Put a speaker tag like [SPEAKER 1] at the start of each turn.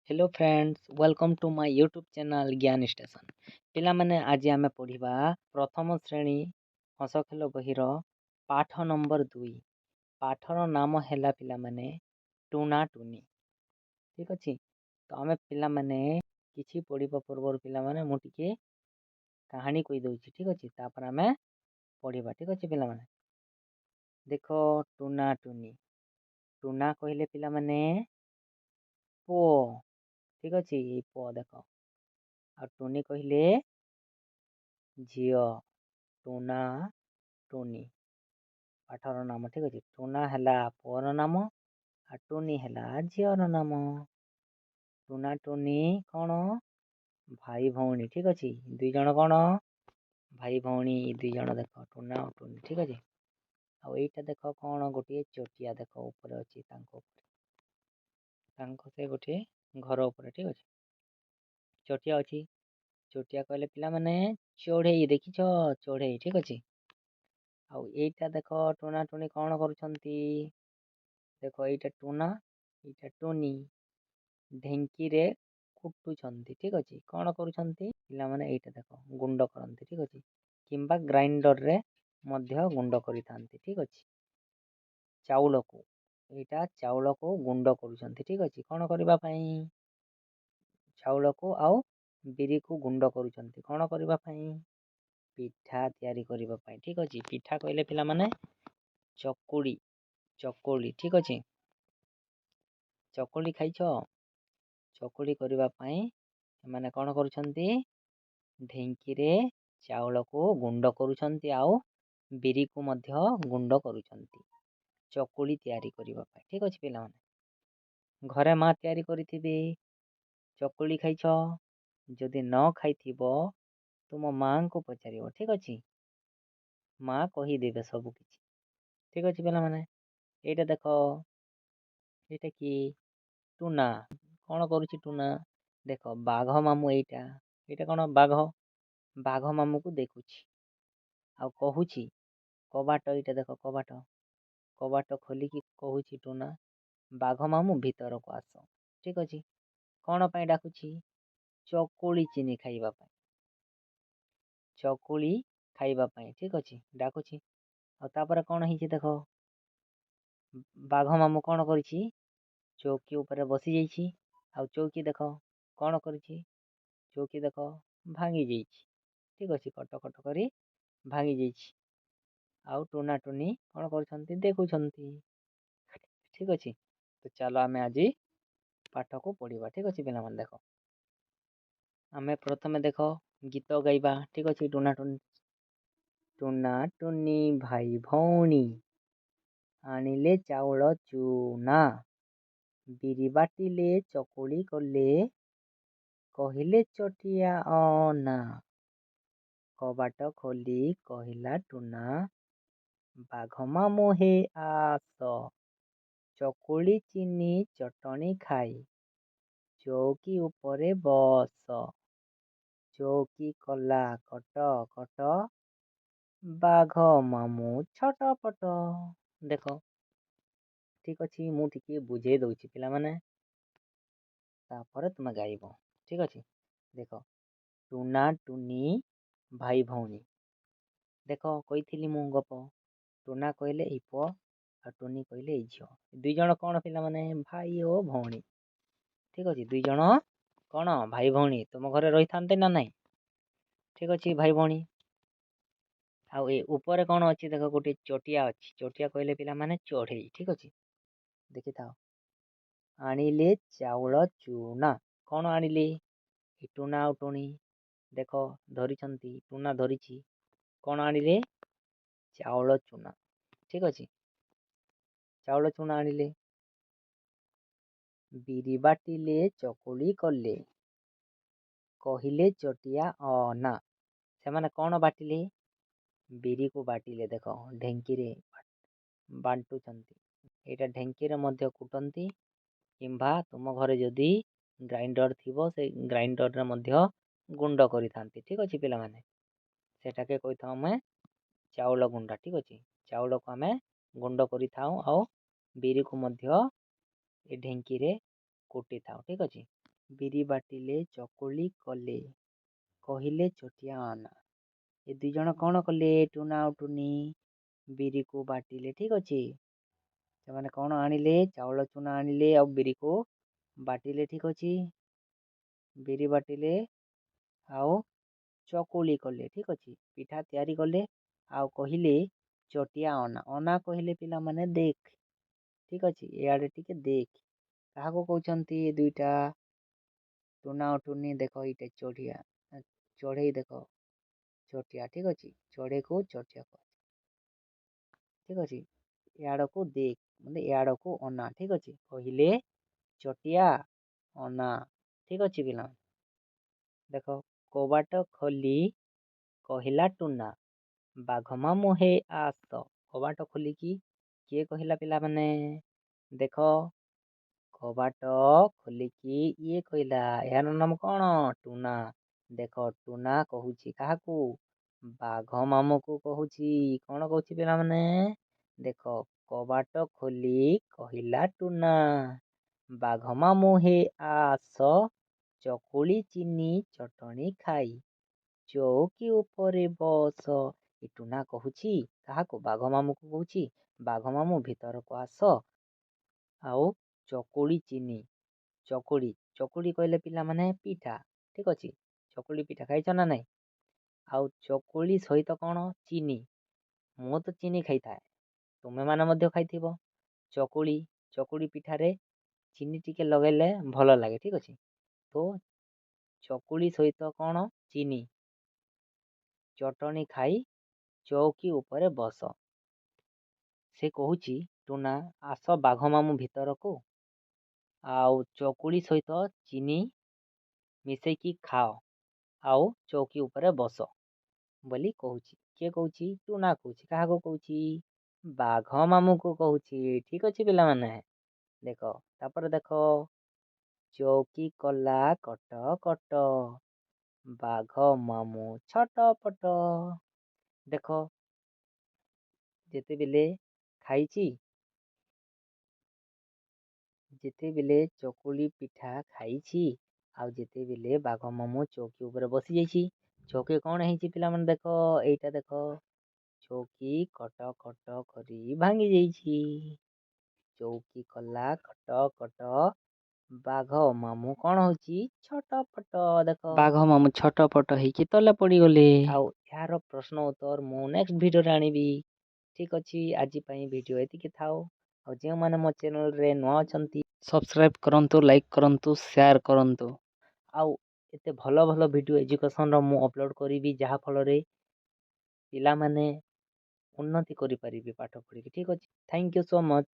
[SPEAKER 1] Hello friends, welcome to my YouTube channel Gyan station. पिलामाने आज आमे पढ़िबा प्रथम श्रेणी हस खेल बहिर पाठ नंबर 2। पाठर नाम हैला पिलामाने टूना टूनी। ठीक अछि। तो आमे पिलामाने किछि पढ़िबा पूर्व पिलामाने मु टिके कहानी कहि दउछि। ठीक अछि। तापर आमे पढ़िबा। ठीक अछि पिलामाने। देखो टूना टूनी। टूना कहिले पिलामाने पो। ठीक अछि। पो देखो आ टूनी कहिले झियो। टूना टूनी पाठर नाम। ठीक अछि। टूना हैला पुअर नाम आ टूनी हैला झियर नाम। टूना टूनी कौन भाई भौणी। ठीक अछि। दुई जण कौन भाई भौणी दुई जण देखो टूना और टूनी। ठीक अछि। आ एइटा देखो कौन गोटे चोटिया देखो ऊपर अछि तांको से गोटे घर ऊपर। ठीक अछि। चोटिया अछि। चोटिया कहले पिला माने चढ़ेई। देखिछ चढ़ेई। ठीक अछि। आउ एइटा देखो टूना टूनी कौन करूछंती। देखो एइटा टूना एइटा टूनी ढेंकी रे कुटुछंती। ठीक अछि। कौन करूछंती पिला माने एइटा देखो गुंड करंती। ठीक अछि। किंबा ग्राइंडर रे मध्य गुंड करिथांती। ठीक अछि। चाउल को एइटा चाउल को गुंड करूछंती। ठीक अछि। कौन करबा पई चाउल को आउ बिरी को गुंड करूछंती। कौन करबा पई पिठा तयारी करबा पई। ठीक अछि। पिठा कहले पिला माने चकुड़ी। चकुड़ी। ठीक अछि। चकुड़ी खाइछो। चकुड़ी करबा पई माने कौन करूछंती ढेंकी रे चाउल को गुंड करूछंती आउ बिरी को मध्य गुंड करूछंती चकुड़ी तयारी करबा पई। ठीक अछि पिला माने घरे मा तयारी करिथिबे चकुड़ी खाइछ। जदि न खाइथिबो तुम मां को पचारिबो। ठीक अछि। मां कही देबे सब किछि। ठीक अछि पिला माने एइटा देखो एइटा की टूना कौन करूछि टूना देखो बाघ मामू एइटा एइटा कौन बाघ मामू को देखुछि आ कहूछि कबाट। एइटा देखो कबाट कबाट खोलिकी कहूछि टूना बाघ मामू भीतर को आस। ठीक अछि। कौन पई डाकुछि चकुड़ी चीनी खाइबा पई। चकुड़ी खाइबा पई। ठीक अछि। डाकुछि आ तापर कौन हिची देखो बाघ मामू कौन करिछि चौकी ऊपर बसी जाइछि आ चौकी देखो कौन करिछि चौकी देखो भांगी जाइछि। ठीक अछि। कट कट करी भांगी जाइछि आउ टूना टूनी कौन करूछंती देखुछंती। ठीक अछि। तो चलो आमे आजी पाठ को पढ़िबा। ठीक अछि पिला मन देखो आमे प्रथमे देखो गीत गाइबा। ठीक अछि। टूना टूनी टूना टूनी भाई भौणी आनिले चाउल चूना बिरी बाटिले चकुड़ी कले कहिले चटिया अना कबाट खोली कहिला टूना बाघ मामू हे आस चकुड़ी चीनी चटणी खाई चौकी ऊपरे बस चौकी कला कट कट बाघ मामू छटपट। देखो ठीक अछि। मु टिके बुझे दउछि पिला माने तापर तुम गाइबो। ठीक अछि। देखो टूना टूनी भाई भौणी देखो कहिथिली मु गप टूना कहले ई पुଅ आ टूनी कहले ई झियो दुई जण कौन पिला माने भाई ओ भौणी। ठीक अछि। दुई जण कौन भाई भौणी तुम घरे रहिथांते ना नाही। ठीक अछि। भाई भौणी आउ ए ऊपर कौन अछि देखो गोटे चोटिया अछि। चोटिया कहले पिला माने चढ़ेई। ठीक अछि। देखि थाओ आनिले चाउल चूना कौन आनिले टूना आउ टूनी देखो धरिछंती टूना धरिछि कौन आनिले चाउल चूना। ठीक अछि। चाउल चूना आनिले बिरी बाटिले चकुड़ी कले कहिले चटिया अना से माने कौन बाटिले बिरी को बाटिले देखो ढेंकी रे बांटुचंती एटा ढेंकी रे मध्य कुटंती किंबा तुम घरे जदि ग्राइंडर थिबो से ग्राइंडर रे मध्य गुंड करिथांती। ठीक अछि पिला माने सेटा के कहि थाउ मैं चाउल गुंडा। ठीक अछि। चाउल को हमें गुंड करि थाउ आ बिरी को मध्य ए ढेंकी रे कुटी थाउ। ठीक अछि। ବିରି ବାଟିଲେ ଚକୁଳି କଲେ କହିଲେ ଛୋଟିଆ ଅନା। ଏ ଦୁଇ ଜଣ କ'ଣ କଲେ? ଟୁନା ଆଉ ଟୁନି ବିରିକୁ ବାଟିଲେ। ଠିକ୍ ଅଛି, ସେମାନେ କ'ଣ ଆଣିଲେ? ଚାଉଳ ଚୁନା ଆଣିଲେ ଆଉ ବିରିକୁ ବାଟିଲେ। ଠିକ୍ ଅଛି, ବିରି ବାଟିଲେ ଆଉ ଚକୁଳି କଲେ। ଠିକ୍ ଅଛି, ପିଠା ତିଆରି କଲେ ଆଉ କହିଲେ ଚଟିଆ ଅନା। ଅନା କହିଲେ ପିଲାମାନେ ଦେଖ। ଠିକ୍ ଅଛି, ଇଆଡ଼େ ଟିକେ ଦେଖ। କାହାକୁ କହୁଛନ୍ତି? ଦୁଇଟା ଟୁନା ଆଉ ଟୁନି ଦେଖ, ଏଇଟା ଚଢ଼ିଆ ଚଢ଼େଇ ଦେଖ, ଚଟିଆ। ଠିକ୍ ଅଛି, ଚଢ଼େଇକୁ ଚଟିଆ କହ। ଠିକ୍ ଅଛି, ଇଆଡ଼କୁ ଦେଖ ମାନେ ଇଆଡ଼କୁ ଅନା। ଠିକ୍ ଅଛି, କହିଲେ ଚଟିଆ ଅନା। ଠିକ୍ ଅଛି ପିଲା, ଦେଖ କବାଟ ଖୋଲି କହିଲା ଟୁନା ବାଘ ମାମୁଁ ହେ ଆସ। କବାଟ ଖୋଲିକି କିଏ କହିଲା ପିଲାମାନେ? ଦେଖ କବାଟ ଖୋଲିକି ଇଏ କହିଲା, ଏହାର ନାମ କ'ଣ? ଟୁନା। ଦେଖ ଟୁନା କହୁଛି କାହାକୁ? ବାଘ ମାମୁଁକୁ କହୁଛି। କ'ଣ କହୁଛି ପିଲାମାନେ? ଦେଖ କବାଟ ଖୋଲି କହିଲା ଟୁନା ବାଘ ମାମୁଁ ହେ ଆସ, ଚକୁଳି ଚିନି ଚଟଣି ଖାଇ ଚୌକି ଉପରେ ବସ। ଏ ଟୁନା କହୁଛି କାହାକୁ? ବାଘ ମାମୁଁକୁ କହୁଛି, ବାଘ ମାମୁଁ ଭିତରକୁ ଆସ ଆଉ ଚକୁଳି ଚିନି। ଚକୁଳି ଚକୁଳି କହିଲେ ପିଲାମାନେ ପିଠା। ଠିକ୍ ଅଛି, ଚକୁଳି ପିଠା ଖାଇଛ ନା ନାହିଁ? ଆଉ ଚକୁଳି ସହିତ କ'ଣ? ଚିନି। ମୁଁ ତ ଚିନି ଖାଇଥାଏ, ତୁମେମାନେ ମଧ୍ୟ ଖାଇଥିବ। ଚକୁଳି ଚକୁଳି ପିଠାରେ ଚିନି ଟିକେ ଲଗାଇଲେ ଭଲ ଲାଗେ। ଠିକ୍ ଅଛି, ତ ଚକୁଳି ସହିତ କ'ଣ? ଚିନି ଚଟଣି ଖାଇ ଚୌକି ଉପରେ ବସ। ସେ କହୁଛି ଟୁନା ଆସ ବାଘ ମାମୁଁ ଭିତରକୁ ଆଉ ଚକୁଳି ସହିତ ଚିନି ମିଶେଇକି ଖାଅ ଆଉ ଚୌକି ଉପରେ ବସ ବୋଲି କହୁଛି। କିଏ କହୁଛି? ଟୁନା କହୁଛି। କାହାକୁ କହୁଛି? ବାଘ ମାମୁଁକୁ କହୁଛି। ଠିକ୍ ଅଛି ପିଲାମାନେ, ଦେଖ ତାପରେ ଦେଖ ଚୌକି କଲା କଟ କଟ ବାଘ ମାମୁଁ ଛଟ ପଟ। ଦେଖ ଯେତେବେଳେ ଖାଇଛି, ଯେତେବେଳେ ଚକୁଳି ପିଠା ଖାଇଛି ଆଉ ଯେତେବେଳେ ବାଘ ମାମୁଁ ଚୌକି ଉପରେ ବସିଯାଇଛି, ଚୌକି କ'ଣ ହେଇଛି ପିଲାମାନେ? ଦେଖ ଏଇଟା ଦେଖ, ଚୌକି କଟ କଟ କରି ଭାଙ୍ଗି ଯାଇଛି। ଚୌକି କଲା କଟ କଟ ବାଘ ମାମୁଁ କ'ଣ ହଉଛି? ଛଟ ପଟ। ଦେଖ ବାଘ ମାମୁଁ ଛଟ ପଟ ହେଇକି ତଳେ ପଡ଼ିଗଲେ। ଆଉ ଏହାର ପ୍ରଶ୍ନ ଉତ୍ତର ମୁଁ ନେକ୍ସଟ ଭିଡ଼ିଓରେ ଆଣିବି। ଠିକ୍ ଅଛି, ଆଜି ପାଇଁ ଭିଡ଼ିଓ ଏତିକି ଥାଉ। ଆଉ ଯେଉଁମାନେ ମୋ ଚ୍ୟାନେଲରେ ନୂଆ ଅଛନ୍ତି ସବସ୍କ୍ରାଇବ୍ କରନ୍ତୁ, ଲାଇକ୍ କରନ୍ତୁ, ସେୟାର କରନ୍ତୁ। ଆଉ ଏତେ ଭଲ ଭଲ ଭିଡ଼ିଓ ଏଜୁକେସନର ମୁଁ ଅପଲୋଡ଼ କରିବି, ଯାହାଫଳରେ ପିଲାମାନେ ଉନ୍ନତି କରିପାରିବେ ପାଠ ପଢ଼ିକି। ଠିକ୍ ଅଛି, ଥ୍ୟାଙ୍କ ୟୁ ସୋ ମଚ୍।